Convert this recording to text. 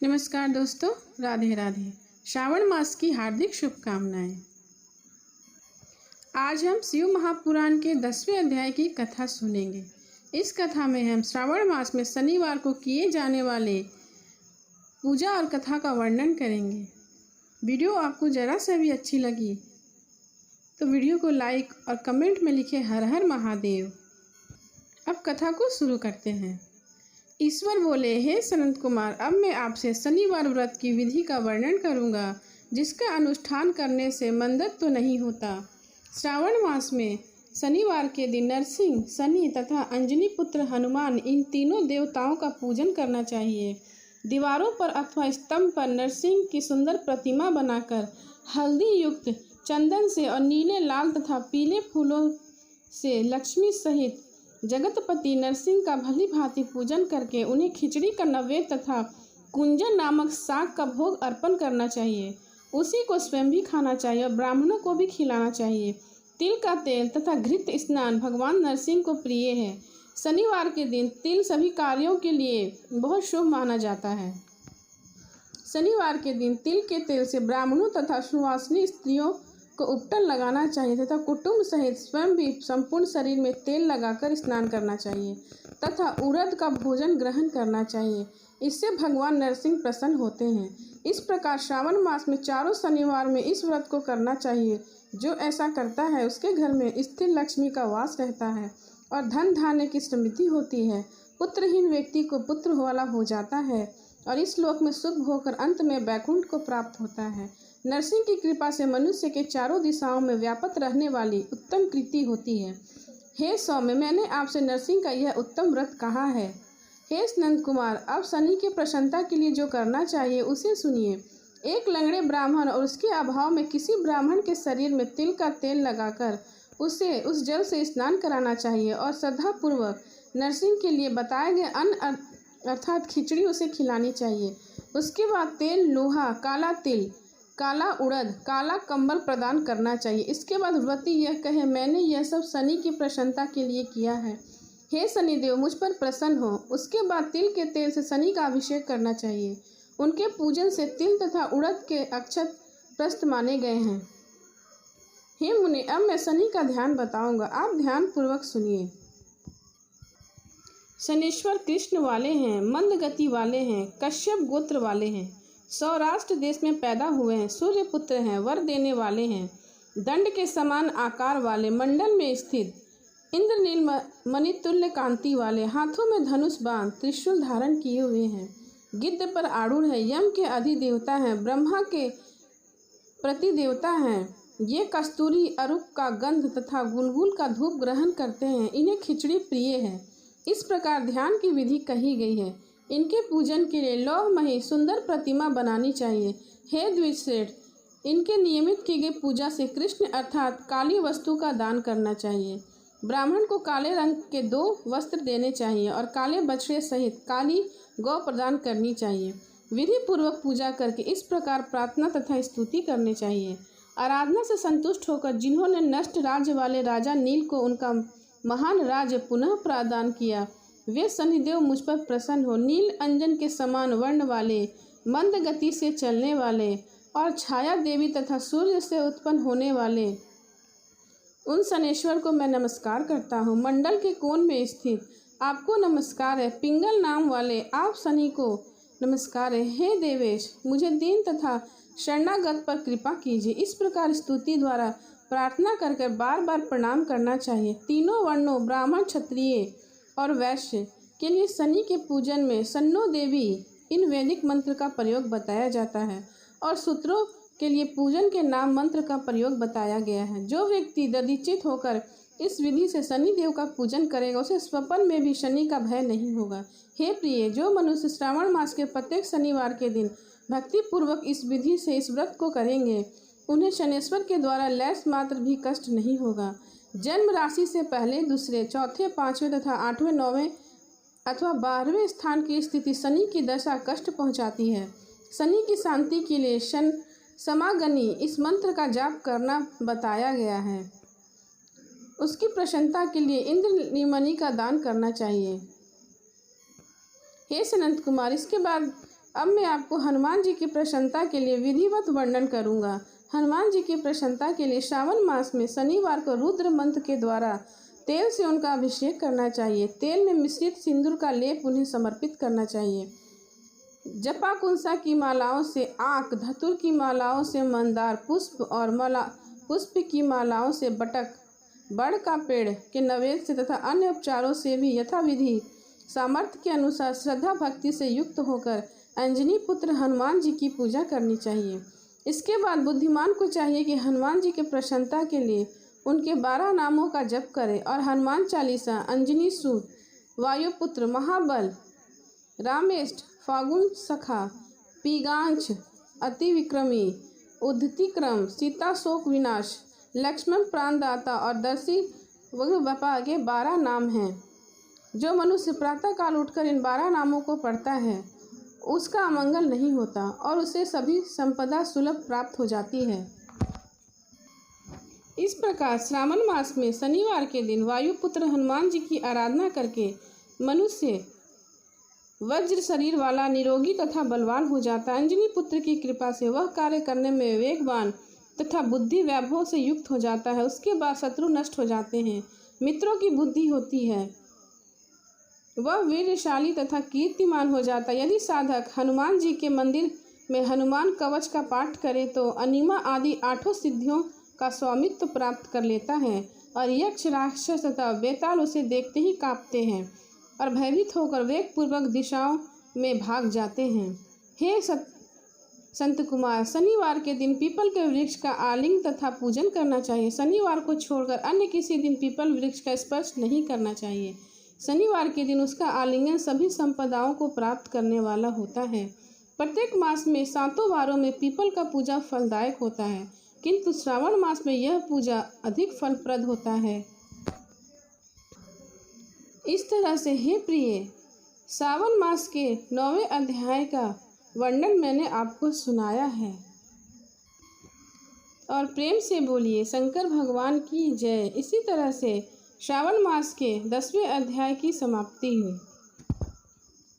नमस्कार दोस्तों, राधे राधे। श्रावण मास की हार्दिक शुभकामनाएं। आज हम शिव महापुराण के 10वें अध्याय की कथा सुनेंगे। इस कथा में हम श्रावण मास में शनिवार को किए जाने वाले पूजा और कथा का वर्णन करेंगे। वीडियो आपको जरा सा भी अच्छी लगी तो वीडियो को लाइक और कमेंट में लिखे हर हर महादेव। अब कथा को शुरू करते हैं। ईश्वर बोले, हे सनत कुमार, अब मैं आपसे शनिवार व्रत की विधि का वर्णन करूंगा, जिसका अनुष्ठान करने से मंदत तो नहीं होता। श्रावण मास में शनिवार के दिन नरसिंह, शनि तथा अंजनी पुत्र हनुमान, इन तीनों देवताओं का पूजन करना चाहिए। दीवारों पर अथवा स्तंभ पर नरसिंह की सुंदर प्रतिमा बनाकर हल्दी युक्त चंदन से और नीले, लाल तथा पीले फूलों से लक्ष्मी सहित जगतपति नरसिंह का भली भांति पूजन करके उन्हें खिचड़ी का नैवेद्य तथा कुंजन नामक साग का भोग अर्पण करना चाहिए। उसी को स्वयं भी खाना चाहिए और ब्राह्मणों को भी खिलाना चाहिए। तिल का तेल तथा घृत स्नान भगवान नरसिंह को प्रिय है। शनिवार के दिन तिल सभी कार्यों के लिए बहुत शुभ माना जाता है। शनिवार के दिन तिल के तेल से ब्राह्मणों तथा सुवासिनी स्त्रियों को उपटन लगाना चाहिए तथा कुटुंब सहित स्वयं भी संपूर्ण शरीर में तेल लगाकर स्नान करना चाहिए तथा उड़द का भोजन ग्रहण करना चाहिए। इससे भगवान नरसिंह प्रसन्न होते हैं। इस प्रकार श्रावण मास में चारों शनिवार में इस व्रत को करना चाहिए। जो ऐसा करता है उसके घर में स्थिर लक्ष्मी का वास रहता है और धन धान्य की समृद्धि होती है। पुत्रहीन व्यक्ति को पुत्र वाला हो जाता है और इस लोक में सुख होकर अंत में वैकुंठ को प्राप्त होता है। नरसिंह की कृपा से मनुष्य के चारों दिशाओं में व्याप्त रहने वाली उत्तम कृति होती है। हे सौम्य, मैंने आपसे नरसिंह का यह उत्तम व्रत कहा है। हे नंद कुमार, अब शनि की प्रसन्नता के लिए जो करना चाहिए उसे सुनिए। एक लंगड़े ब्राह्मण और उसके अभाव में किसी ब्राह्मण के शरीर में तिल का तेल लगाकर उसे उस जल से स्नान कराना चाहिए और श्रद्धापूर्वक नरसिंह के लिए बताए गए अन्न अर्थात खिचड़ी उसे खिलानी चाहिए। उसके बाद तेल, लोहा, काला तिल, काला उड़द, काला कंबल प्रदान करना चाहिए। इसके बाद व्रती यह कहे, मैंने यह सब शनि की प्रसन्नता के लिए किया है। हे शनिदेव, मुझ पर प्रसन्न हो। उसके बाद तिल के तेल से शनि का अभिषेक करना चाहिए। उनके पूजन से तिल तथा उड़द के अक्षत प्रस्त माने गए हैं। हे मुनि, अब मैं शनि का ध्यान बताऊंगा, आप ध्यान पूर्वक सुनिए। शनीश्वर कृष्ण वाले हैं, मंद गति वाले हैं, कश्यप गोत्र वाले हैं, सौराष्ट्र देश में पैदा हुए हैं, सूर्य पुत्र हैं, वर देने वाले हैं, दंड के समान आकार वाले, मंडल में स्थित, इंद्रनील मणितुल्य कांति वाले, हाथों में धनुष बाण त्रिशूल धारण किए हुए हैं, गिद्ध पर आरूढ़ है, यम के अधिदेवता हैं, ब्रह्मा के प्रतिदेवता हैं। ये कस्तूरी, अरुक का गंध तथा गुलगुल का धूप ग्रहण करते हैं। इन्हें खिचड़ी प्रिय है। इस प्रकार ध्यान की विधि कही गई है। इनके पूजन के लिए लौहमयी सुंदर प्रतिमा बनानी चाहिए। हे द्विजश्रेष्ठ, इनके नियमित की गई पूजा से कृष्ण अर्थात काली वस्तु का दान करना चाहिए। ब्राह्मण को काले रंग के 2 वस्त्र देने चाहिए और काले बछड़े सहित काली गौ प्रदान करनी चाहिए। विधि पूर्वक पूजा करके इस प्रकार प्रार्थना तथा स्तुति करनी चाहिए। आराधना से संतुष्ट होकर जिन्होंने नष्ट राज्य वाले राजा नील को उनका महान राज्य पुनः प्रदान किया, वे शनिदेव मुझ पर प्रसन्न हो। नील अंजन के समान वर्ण वाले, मंद गति से चलने वाले और छाया देवी तथा सूर्य से उत्पन्न होने वाले उन शनेश्वर को मैं नमस्कार करता हूँ। मंडल के कोण में स्थित आपको नमस्कार है। पिंगल नाम वाले आप शनि को नमस्कार है। हे देवेश, मुझे दीन तथा शरणागत पर कृपा कीजिए। इस प्रकार स्तुति द्वारा प्रार्थना कर बार बार प्रणाम करना चाहिए। तीनों वर्णों ब्राह्मण, क्षत्रिय और वैश्य के लिए शनि के पूजन में सन्नो देवी इन वैदिक मंत्र का प्रयोग बताया जाता है और सूत्रों के लिए पूजन के नाम मंत्र का प्रयोग बताया गया है। जो व्यक्ति दधिचित होकर इस विधि से शनि देव का पूजन करेगा उसे स्वप्न में भी शनि का भय नहीं होगा। हे प्रिय, जो मनुष्य श्रावण मास के प्रत्येक शनिवार के दिन भक्ति पूर्वक इस विधि से इस व्रत को करेंगे, उन्हें शनेश्वर के द्वारा लैस मात्र भी कष्ट नहीं होगा। जन्म राशि से पहले, दूसरे, चौथे, 5वें तथा 8वें, 9वें अथवा 12वें स्थान की स्थिति शनि की दशा कष्ट पहुंचाती है। शनि की शांति के लिए समागनी इस मंत्र का जाप करना बताया गया है। उसकी प्रसन्नता के लिए इंद्रनीलमणि का दान करना चाहिए। हे सनत कुमार, इसके बाद अब मैं आपको हनुमान जी की प्रसन्नता के लिए विधिवत वर्णन करूंगा। हनुमान जी की प्रसन्नता के लिए श्रावण मास में शनिवार को रुद्र मंत्र के द्वारा तेल से उनका अभिषेक करना चाहिए। तेल में मिश्रित सिंदूर का लेप उन्हें समर्पित करना चाहिए। जपा कुंसा की मालाओं से आक, धतूर की मालाओं से मंदार पुष्प और पुष्प की मालाओं से बटक, बड़ का पेड़ के नवेद से तथा अन्य उपचारों से भी यथाविधि सामर्थ्य के अनुसार श्रद्धा भक्ति से युक्त होकर अंजनी पुत्र हनुमान जी की पूजा करनी चाहिए। इसके बाद बुद्धिमान को चाहिए कि हनुमान जी के प्रसन्नता के लिए उनके 12 नामों का जप करे और हनुमान चालीसा, अंजनी सूत, वायुपुत्र, महाबल, रामेष्ट, फागुन सखा, पीगांछ, अति विक्रमी, उद्धतिक्रम, सीता शोक विनाश, लक्ष्मण प्राणदाता और दर्शी बपा के 12 नाम हैं। जो मनुष्य प्रातःकाल उठकर इन 12 नामों को पढ़ता है उसका अमंगल नहीं होता और उसे सभी संपदा सुलभ प्राप्त हो जाती है। इस प्रकार श्रावण मास में शनिवार के दिन वायुपुत्र हनुमान जी की आराधना करके मनुष्य वज्र शरीर वाला, निरोगी तथा बलवान हो जाता है। अंजनी पुत्र की कृपा से वह कार्य करने में वेगवान तथा बुद्धि वैभव से युक्त हो जाता है। उसके बाद शत्रु नष्ट हो जाते हैं, मित्रों की बुद्धि होती है, वह वीरशाली तथा कीर्तिमान हो जाता है। यदि साधक हनुमान जी के मंदिर में हनुमान कवच का पाठ करे तो अनिमा आदि 8 सिद्धियों का स्वामित्व प्राप्त कर लेता है और यक्ष, राक्षस तथा बेताल उसे देखते ही कांपते हैं और भयभीत होकर वेगपूर्वक दिशाओं में भाग जाते हैं। हे संत कुमार, शनिवार के दिन पीपल के वृक्ष का आलिंग तथा पूजन करना चाहिए। शनिवार को छोड़कर अन्य किसी दिन पीपल वृक्ष का स्पर्श नहीं करना चाहिए। शनिवार के दिन उसका आलिंगन सभी संपदाओं को प्राप्त करने वाला होता है। प्रत्येक मास में 7 वारों में पीपल का पूजा फलदायक होता है, किंतु श्रावण मास में यह पूजा अधिक फलप्रद होता है। इस तरह से हे प्रिय, सावन मास के 9वें अध्याय का वर्णन मैंने आपको सुनाया है और प्रेम से बोलिए शंकर भगवान की जय। इसी तरह से श्रावण मास के 10वें अध्याय की समाप्ति हुई।